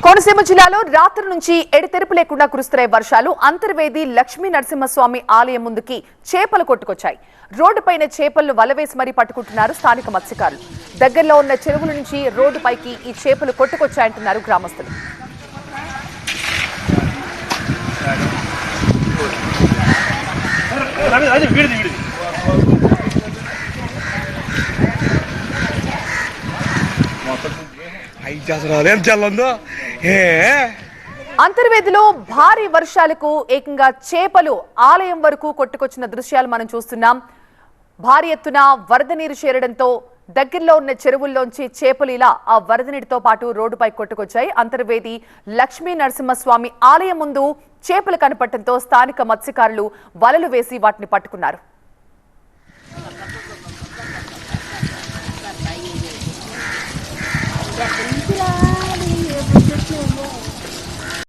కోనసీమ జిల్లాలో రాత్రి నుంచి ఎడతెరిపి లేకుండా కురుస్తున్న వర్షాలు అంతర్వేది లక్ష్మీ నరసింహస్వామి ఆలయం ముందుకి చేపలు కొట్టుకొచ్చాయి. రోడ్డుపైన చేపలను వలవేసి మరీ పట్టుకుంటున్నారు స్థానిక మత్స్యకారులు. దగ్గరలో ఉన్న చెరువుల నుంచి రోడ్డుపైకి ఈ చేపలు కొట్టుకొచ్చాయంటున్నారు గ్రామస్తులు. అంతర్వేదిలో భారీ వర్షాలకు ఏకంగా చేపలు ఆలయం వరకు కొట్టుకొచ్చిన దృశ్యాలు మనం చూస్తున్నాం. భారీ ఎత్తున వరద నీరు చేరడంతో దగ్గరలో ఉన్న చెరువుల్లోంచి చేపలు ఇలా ఆ వరద నీటితో పాటు రోడ్డుపై కొట్టుకొచ్చాయి. అంతర్వేది లక్ష్మీ నరసింహస్వామి ఆలయం ముందు చేపలు కనపడటంతో స్థానిక మత్స్యకారులు వలలు వేసి వాటిని పట్టుకున్నారు.